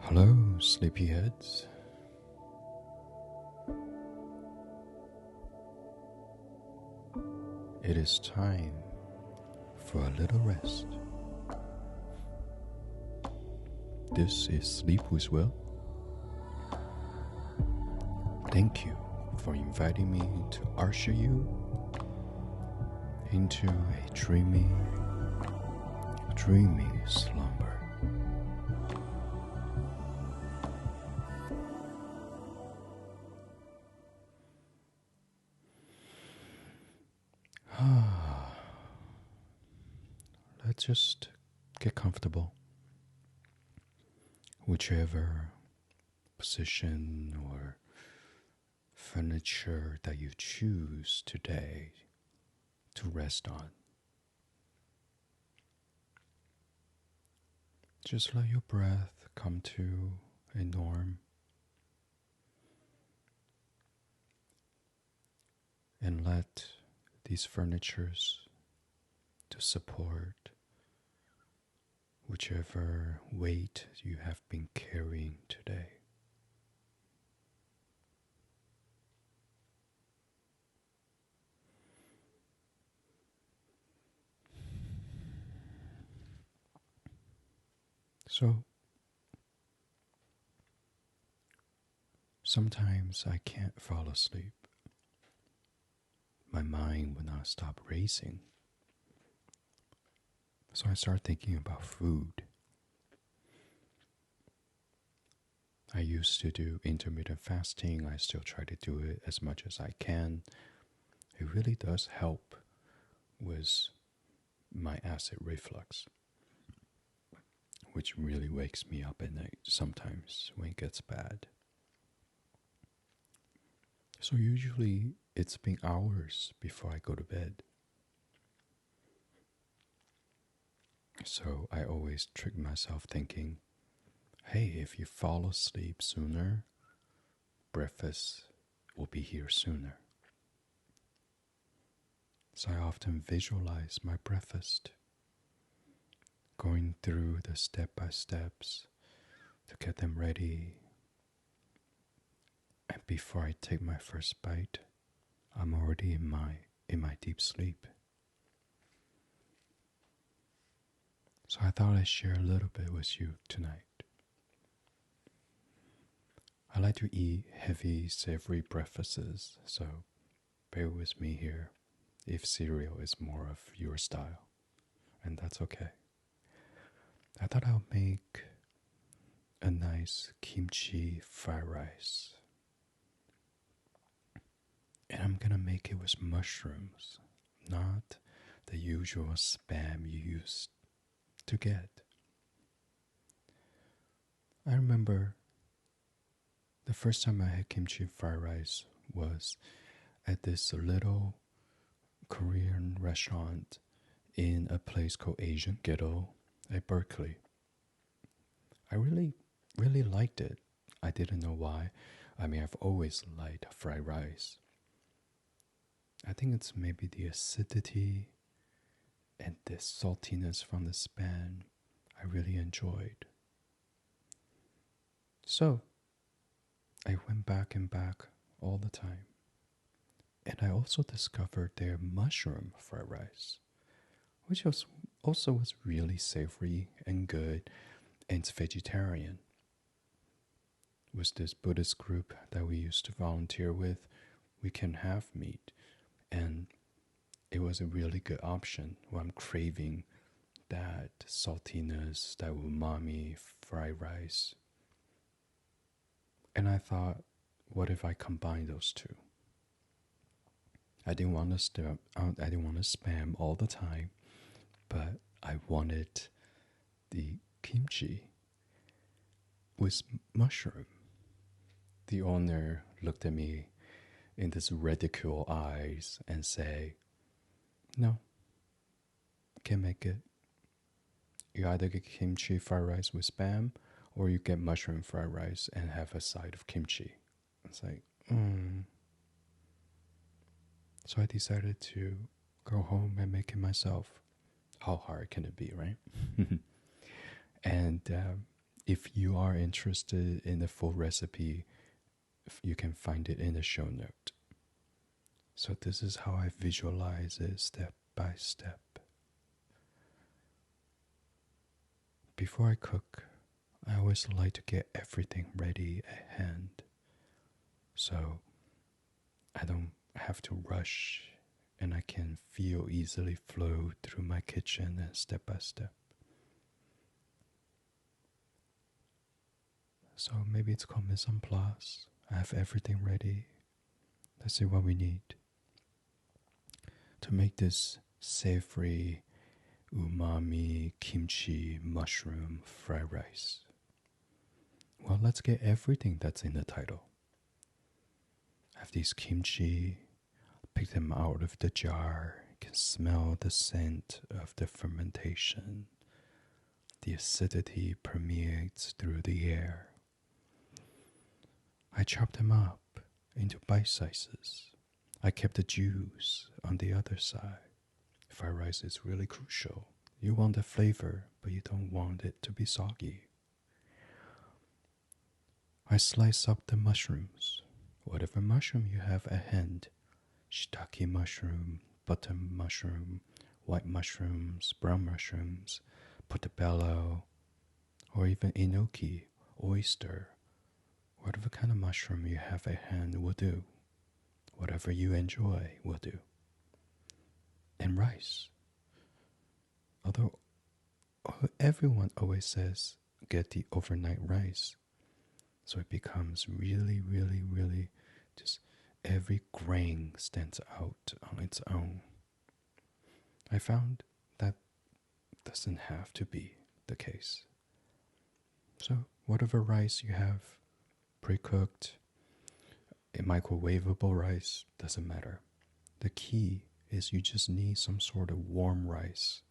Hello, sleepyheads. It is time for a little rest. This is Sleep with Will. Thank you for inviting me to usher you into a dreamy slumber. Let's just get comfortable. Whichever position or furniture that you choose today to rest on. Just let your breath come to a norm and let these furnitures to support whichever weight you have been carrying today. So, sometimes I can't fall asleep. My mind will not stop racing. So I start thinking about food. I used to do intermittent fasting. I still try to do it as much as I can. It really does help with my acid reflux, which really wakes me up at night sometimes when it gets bad. So usually it's been hours before I go to bed. So I always trick myself thinking, hey, if you fall asleep sooner, breakfast will be here sooner. So I often visualize my breakfast, going through the step-by-steps to get them ready. And before I take my first bite, I'm already in my deep sleep. So I thought I'd share a little bit with you tonight. I like to eat heavy, savory breakfasts, so bear with me here if cereal is more of your style, and that's okay. I thought I'll make a nice kimchi fried rice. And I'm gonna make it with mushrooms, not the usual spam you used to get. I remember the first time I had kimchi fried rice was at this little Korean restaurant in a place called Asian Ghetto at Berkeley. I really liked it. I didn't know why. I mean, I've always liked fried rice. I think it's maybe the acidity and the saltiness from the spam I really enjoyed. So, I went back and back all the time. And I also discovered their mushroom fried rice, which was really savory and good, and it's vegetarian. With this Buddhist group that we used to volunteer with, we can have meat, and it was a really good option when I'm craving that saltiness, that umami fried rice. And I thought, what if I combine those two? I didn't want to spam all the time, but I wanted the kimchi with mushroom. The owner looked at me in this ridicule eyes and say, no, can't make it. You either get kimchi fried rice with spam, or you get mushroom fried rice and have a side of kimchi. It's like, So I decided to go home and make it myself. How hard can it be, right? And If you are interested in the full recipe, you can find it in the show note. So this is how I visualize it step by step. Before I cook, I always like to get everything ready at hand, so I don't have to rush and I can feel easily flow through my kitchen and step by step. So maybe it's called mise en place. I have everything ready. Let's see what we need to make this savory umami kimchi mushroom fried rice. Well, let's get everything that's in the title. I have these kimchi, pick them out of the jar, you can smell the scent of the fermentation. The acidity permeates through the air. I chop them up into bite sizes. I kept the juice on the other side. Fried rice is really crucial. You want the flavor, but you don't want it to be soggy. I slice up the mushrooms. Whatever mushroom you have at hand, shiitake mushroom, button mushroom, white mushrooms, brown mushrooms, portobello, or even enoki, oyster. Whatever kind of mushroom you have at hand will do. Whatever you enjoy will do. And rice. Although everyone always says get the overnight rice, so it becomes really, really, really just every grain stands out on its own. I found that doesn't have to be the case. So whatever rice you have, pre-cooked, a microwavable rice, doesn't matter. The key is you just need some sort of warm rice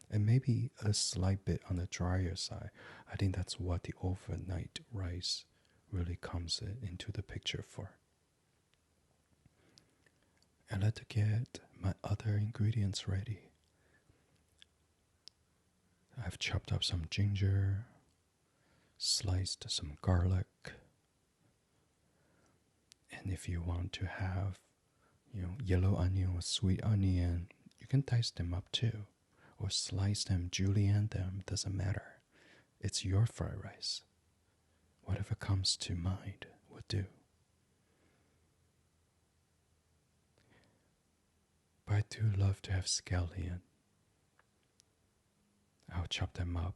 and maybe a slight bit on the drier side. I think that's what the overnight rice really comes into the picture for. And let's get my other ingredients ready. I've chopped up some ginger, sliced some garlic, and if you want to have, yellow onion or sweet onion, you can dice them up too, or slice them, julienne them, doesn't matter. It's your fried rice. Whatever comes to mind will do. But I do love to have scallion. I'll chop them up,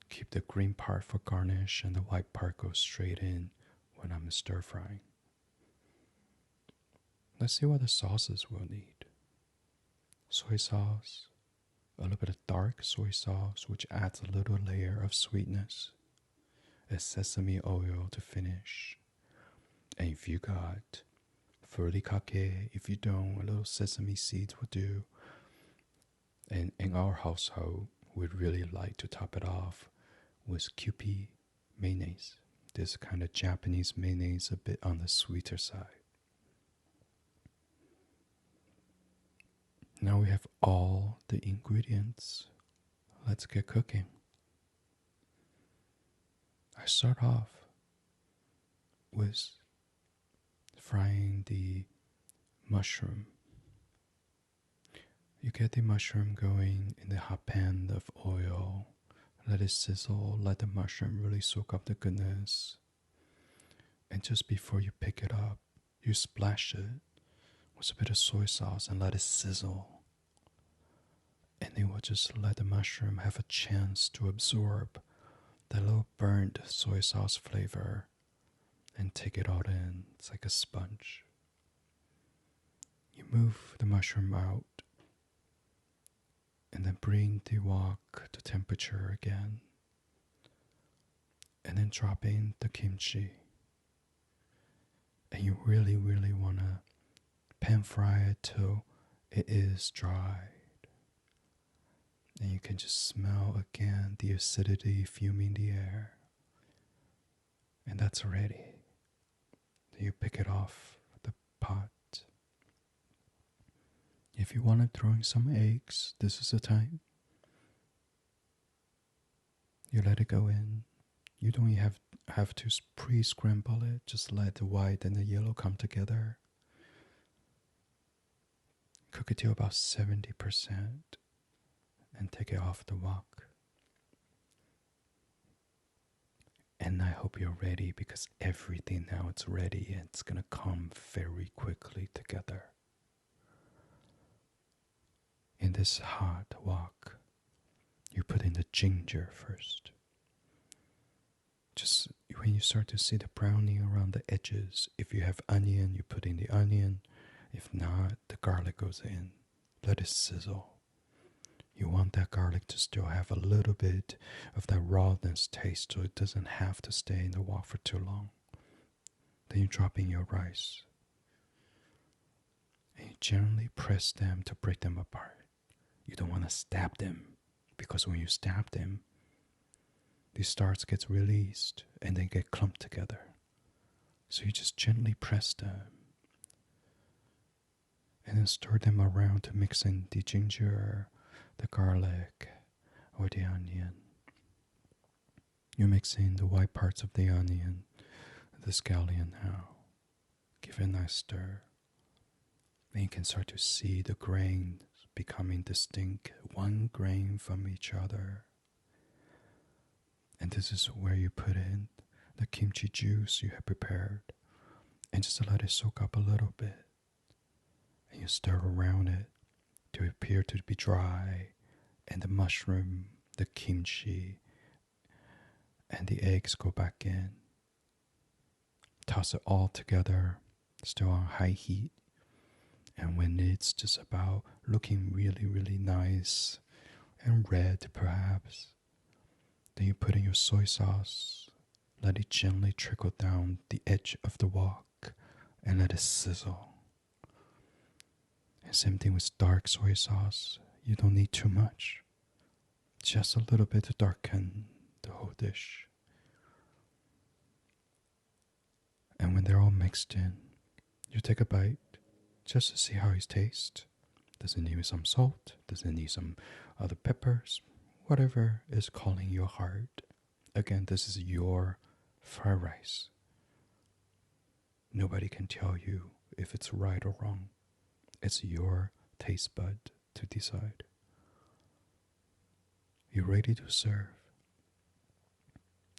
keep the green part for garnish, and the white part goes straight in when I'm stir frying. Let's see what the sauces we'll need. Soy sauce, a little bit of dark soy sauce, which adds a little layer of sweetness, a sesame oil to finish, and if you got furikake, if you don't, a little sesame seeds will do. And in our household, we'd really like to top it off with Kewpie mayonnaise. This kind of Japanese mayonnaise, a bit on the sweeter side. Now we have all the ingredients. Let's get cooking. I start off with frying the mushroom. You get the mushroom going in the hot pan of oil. Let it sizzle, let the mushroom really soak up the goodness. And just before you pick it up, you splash it with a bit of soy sauce and let it sizzle. And it will just let the mushroom have a chance to absorb that little burnt soy sauce flavor and take it all in. It's like a sponge. You move the mushroom out and then bring the wok to temperature again. And then drop in the kimchi. And you really, really want to pan fry it till it is dried. And you can just smell again the acidity fuming the air. And that's ready. Then you pick it off the pot. If you want to throw in some eggs, this is the time. You let it go in. You don't have to pre-scramble it. Just let the white and the yellow come together. Cook it to about 70% and take it off the wok. And I hope you're ready, because everything now it's ready and it's gonna come very quickly together. In this hot wok, you put in the ginger first. Just when you start to see the browning around the edges, if you have onion, you put in the onion. If not, the garlic goes in. Let it sizzle. You want that garlic to still have a little bit of that rawness taste, so it doesn't have to stay in the wok for too long. Then you drop in your rice. And you gently press them to break them apart. You don't want to stab them, because when you stab them, the starch gets released and they get clumped together. So you just gently press them and then stir them around to mix in the ginger, the garlic, or the onion. You mix in the white parts of the onion, the scallion now. Give it a nice stir. Then you can start to see the grains becoming distinct, one grain from each other. And this is where you put in the kimchi juice you have prepared, and just let it soak up a little bit. And you stir around it to appear to be dry, and the mushroom, the kimchi, and the eggs go back in. Toss it all together, still on high heat. And when it's just about looking really, really nice and red perhaps, then you put in your soy sauce, let it gently trickle down the edge of the wok, and let it sizzle. And same thing with dark soy sauce. You don't need too much. Just a little bit to darken the whole dish. And when they're all mixed in, you take a bite just to see how it tastes. Does it need some salt? Does it need some other peppers? Whatever is calling your heart. Again, this is your fried rice. Nobody can tell you if it's right or wrong. It's your taste bud to decide. You're ready to serve.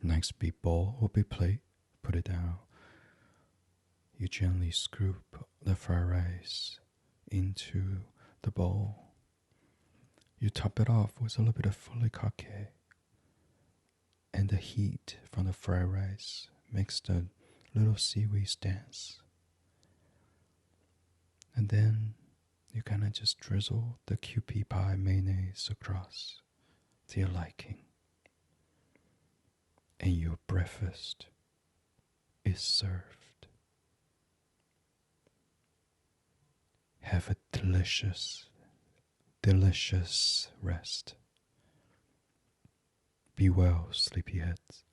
Nice big bowl or big plate, put it down. You gently scoop the fried rice into the bowl. You top it off with a little bit of furikake. And the heat from the fried rice makes the little seaweed dance. And then you kind of just drizzle the Kewpie pie mayonnaise across to your liking. And your breakfast is served. Have a delicious, delicious rest. Be well, sleepyheads.